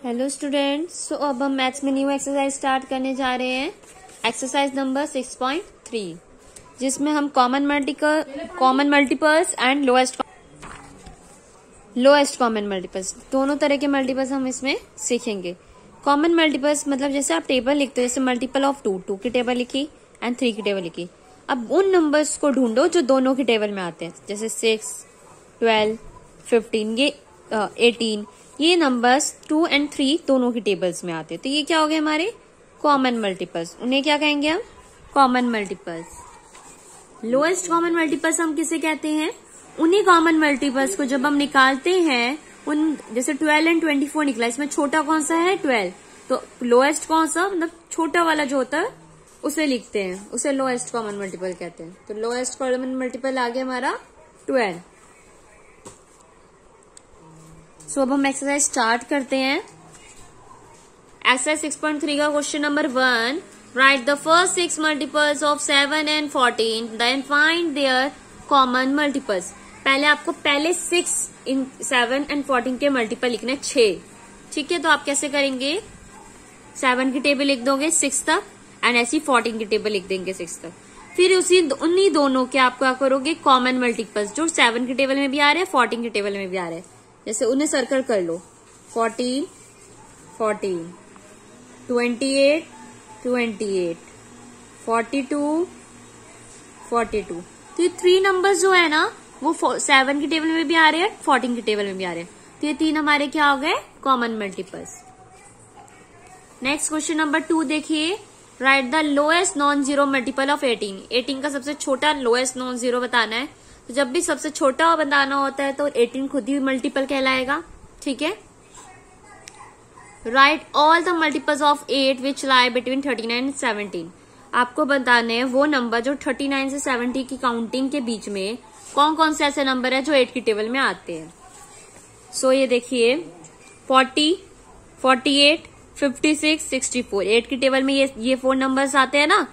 Hello students, सो अब हम maths में न्यू एक्सरसाइज स्टार्ट करने जा रहे हैं। एक्सरसाइज नंबर 6.3 जिसमें हम common multiples and lowest common multiples दोनों तरह के मल्टीपल्स हम इसमें सीखेंगे। कॉमन मल्टीपल्स मतलब जैसे आप टेबल लिखते हो, जैसे मल्टीपल ऑफ 2 की टेबल लिखी एंड 3 की टेबल लिखी। अब उन नंबर्स को ढूंढो जो दोनों की टेबल में आते हैं, जैसे 6, 12, 15, ये 18, ये नंबर्स 2 एंड 3 दोनों की टेबल्स में आते हैं। तो ये क्या हो गए हमारे कॉमन मल्टीपल्स। उन्हें क्या कहेंगे हम? Common multiples. Lowest common multiples हम किसे कहते हैं? उन्हीं कॉमन मल्टीपल्स को जब हम निकालते हैं, उन जैसे 12 एंड 24 निकला, इसमें छोटा कौन सा है? 12। तो लोएस्ट कौन सा, मतलब छोटा वाला जो होता है उसे लिखते हैं, उसे लोएस्ट कॉमन मल्टीपल कहते हैं। तो लोएस्ट कॉमन मल्टीपल आ गया हमारा 12। सो अब हम एक्सरसाइज स्टार्ट करते हैं। एक्सरसाइज 6.3 का question number 1, write the first 6 multiples of 7 and 14 then find their common multiples. पहले आपको पहले 6 इन 7 एंड 14 के मल्टीपल लिखने 6। ठीक है, तो आप कैसे करेंगे? 7 की टेबल लिख दोगे 6 तक एंड ऐसी 14 की टेबल लिख देंगे 6 तक। फिर उन्हीं दोनों के आप क्या करोगे? कॉमन मल्टीपल्स जो 7 की टेबल में भी आ रहे हैं, 14 की टेबल में भी आ रहे हैं, जैसे उन्हें सर्कल कर लो। 14, 14, 28, 28, 42, 42। तो ये 3 नंबर्स जो है ना वो 7 की टेबल में भी आ रहे हैं, 14 की टेबल में भी आ रहे हैं। तो ये 3 हमारे क्या हो गए? Common multiples. Next question number 2 देखिए, right the lowest non zero multiple of 18। 18 का सबसे छोटा लोएस्ट नॉन जीरो बताना है। तो जब भी सबसे छोटा बताना होता है तो 18 खुद ही मल्टीपल कहलाएगा। ठीक है, right all the multiples of 8 which lie between 39 and 17। आपको बताने हैं वो नंबर जो 39 से 70 की काउंटिंग के बीच में कौन कौन से ऐसे नंबर है जो 8 की टेबल में आते हैं। सो ये देखिए 40, 48, 56, 64 8 की टेबल में ये 4 नंबर्स आते हैं ना।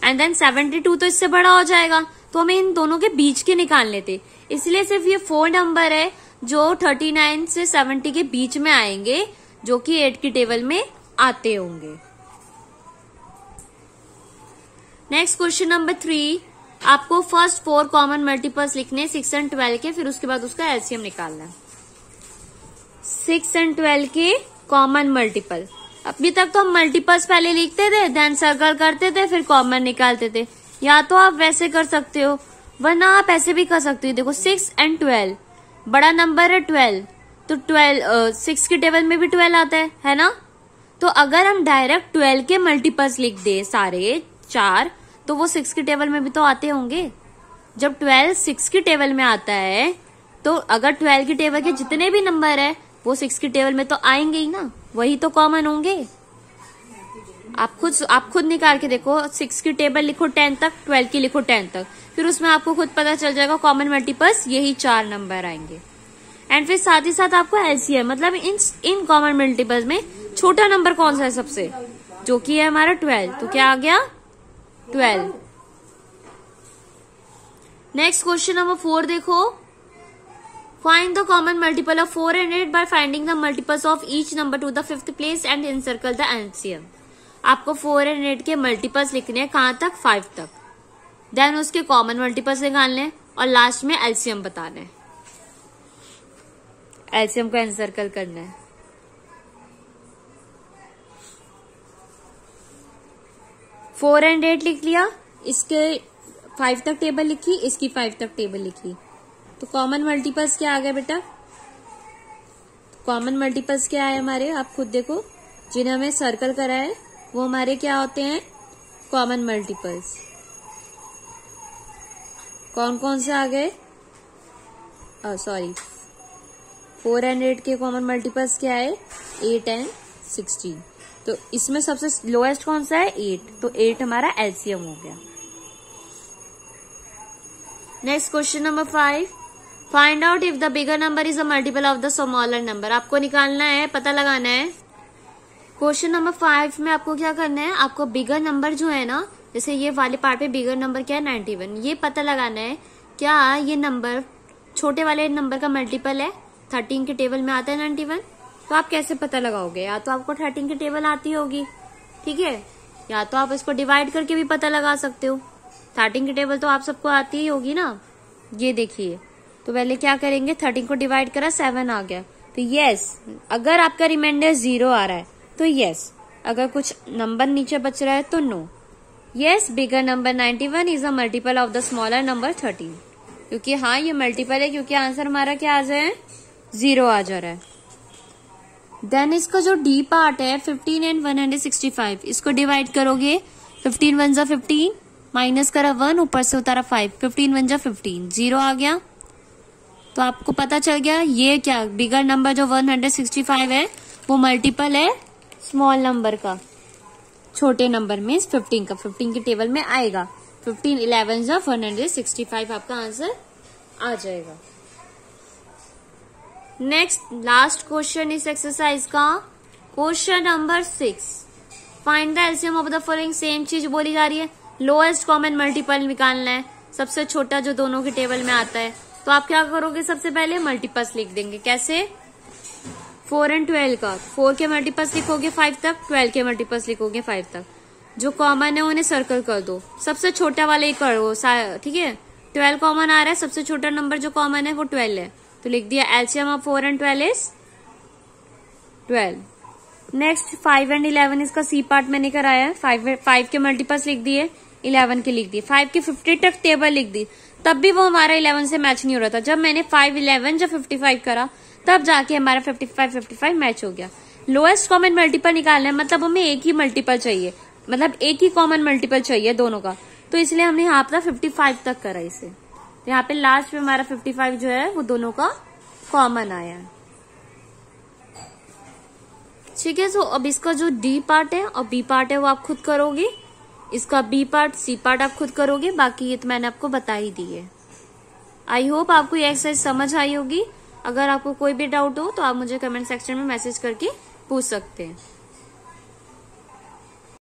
एंड देन 72 तो इससे बड़ा हो जाएगा, तो हमें इन दोनों के बीच के निकालने थे, इसलिए सिर्फ ये 4 नंबर है जो 39 से 70 के बीच में आएंगे, जो कि 8 की टेबल में आते होंगे। नेक्स्ट क्वेश्चन नंबर 3, आपको फर्स्ट 4 कॉमन मल्टीपल्स लिखने 6 एंड 12 के, फिर उसके बाद उसका एलसीएम निकालना है। 6 एंड 12 के कॉमन मल्टीपल। अभी तक तो हम मल्टीपल्स पहले लिखते थे, देन सर्कल करते थे, फिर कॉमन निकालते थे। या तो आप वैसे कर सकते हो, वरना आप ऐसे भी कर सकते हो। देखो 6 एंड 12, बड़ा नंबर है 12, तो 6 की टेबल में भी 12 आता है ना। तो अगर हम डायरेक्ट 12 के मल्टीपल्स लिख दे सारे 4, तो वो 6 की टेबल में भी तो आते होंगे। जब 12 6 की टेबल में आता है, तो अगर 12 की टेबल के जितने भी नंबर है वो 6 की टेबल में तो आएंगे ही ना, वही तो कॉमन होंगे। आप खुद निकाल के देखो, 6 की टेबल लिखो 10 तक, 12 की लिखो 10 तक, फिर उसमें आपको खुद पता चल जाएगा कॉमन मल्टीपल्स यही 4 नंबर आएंगे। एंड फिर साथ ही साथ आपको एलसीएम, मतलब इन कॉमन मल्टीपल्स में छोटा नंबर कौन सा है सबसे, जो कि है हमारा 12। तो क्या आ गया? 12। नेक्स्ट क्वेश्चन नंबर 4 देखो, find the common multiple of 4 and 8 by finding the multiples of each number to the 5th place and encircle the LCM। आपको 4 and 8 के मल्टीपल्स लिखने हैं, कहां तक? 5 तक। देन उसके कॉमन मल्टीपल्स निकालने और लास्ट में एलसीएम बताना है, एलसीएम को एनसर्कल करना है। फोर एंड 8 लिख लिया, इसके 5 तक टेबल लिखी, इसकी 5 तक टेबल लिखी, तो कॉमन मल्टीपल्स क्या आ गया बेटा? कॉमन मल्टीपल्स क्या है हमारे? आप खुद देखो, जिन्हें हमें सर्कल करा है वो हमारे क्या होते हैं? Common multiples. कौन कौन से आ गए? 4 एंड 8 के कॉमन मल्टीपल्स क्या है? 8 एंड 16। तो इसमें सबसे लोएस्ट कौन सा है? 8। तो 8 हमारा एलसीएम हो गया। Next question number 5, find out if the bigger number is a multiple of the smaller number. आपको निकालना है, पता लगाना है। क्वेश्चन नंबर 5 में आपको क्या करना है? आपको बिगर नंबर जो है ना, जैसे ये वाले पार्ट पे बिगर नंबर क्या है? 91। ये पता लगाना है क्या ये नंबर छोटे वाले नंबर का मल्टीपल है। 13 के टेबल में आता है 91, तो आप कैसे पता लगाओगे? या तो आपको 13 की टेबल आती होगी, ठीक है, या तो आप इसको डिवाइड करके भी पता लगा सकते हो। 13 की टेबल तो आप सबको आती ही होगी ना। ये देखिए, तो पहले क्या करेंगे, 13 को डिवाइड करा 7 आ गया, तो यस। अगर आपका रिमाइंडर 0 आ रहा है तो यस, अगर कुछ नंबर नीचे बच रहा है तो no. Yes, bigger number 91 is a multiple of the smaller number 13, क्योंकि हाँ ये मल्टीपल है, क्योंकि आंसर हमारा क्या आ जाए, 0 आ जा रहा है। देन इसका जो डी पार्ट है 15 एंड 165, इसको डिवाइड करोगे, 15 1 जा 15, माइनस करा 1, ऊपर से उतारा 5, 15 1 जा 15, 0 आ गया। तो आपको पता चल गया ये क्या, बिगर नंबर जो 165 है वो मल्टीपल है स्मॉल नंबर का, छोटे नंबर में 15 का, 15 की टेबल में आएगा। 15 11 जा 165 आपका आंसर आ जाएगा। नेक्स्ट लास्ट क्वेश्चन इस एक्सरसाइज का, question number 6, find the LCM of the following. Same चीज बोली जा रही है, लोएस्ट कॉमन मल्टीपल निकालना है, सबसे छोटा जो दोनों की टेबल में आता है। तो आप क्या करोगे, सबसे पहले मल्टीपल्स लिख देंगे। कैसे, 4 और 12 का, 4 के मल्टीपल्स लिखोगे 5 तक, 12 के मल्टीपल्स लिखोगे 5 तक। जो कॉमन है उन्हें सर्कल कर दो, सबसे छोटा वाले ही करो, ठीक है। 12 कॉमन आ रहा है, सबसे छोटा नंबर जो कॉमन है वो 12 है, तो लिख दिया एलसीएम ऑफ 4 और 12 इज 12। नेक्स्ट 5 और 11, इसका सी पार्ट मैंने कराया है। 5 के मल्टीपल्स लिख दिए, 11 के लिख दिए, 5 के 50 तक टेबल लिख दी, तब भी वो हमारा 11 से मैच नहीं हो रहा था। जब मैंने 5 11 जब 55 करा, तब जाके हमारा 55 मैच हो गया। लोएस्ट कॉमन मल्टीपल निकालना है, मतलब हमें एक ही मल्टीपल चाहिए, मतलब एक ही कॉमन मल्टीपल चाहिए दोनों का, तो इसलिए हमने यहाँ पर 55 तक करा इसे। तो यहाँ पे लास्ट में हमारा 55 जो है वो दोनों का कॉमन आया है, ठीक है। तो अब इसका जो डी पार्ट है और बी पार्ट है वो आप खुद करोगे, इसका बी पार्ट सी पार्ट आप खुद करोगे, बाकी ये तो मैंने आपको बता ही दी है। आई होप आपको ये एक्सरसाइज समझ आई होगी। अगर आपको कोई भी डाउट हो तो आप मुझे कमेंट सेक्शन में मैसेज करके पूछ सकते हैं।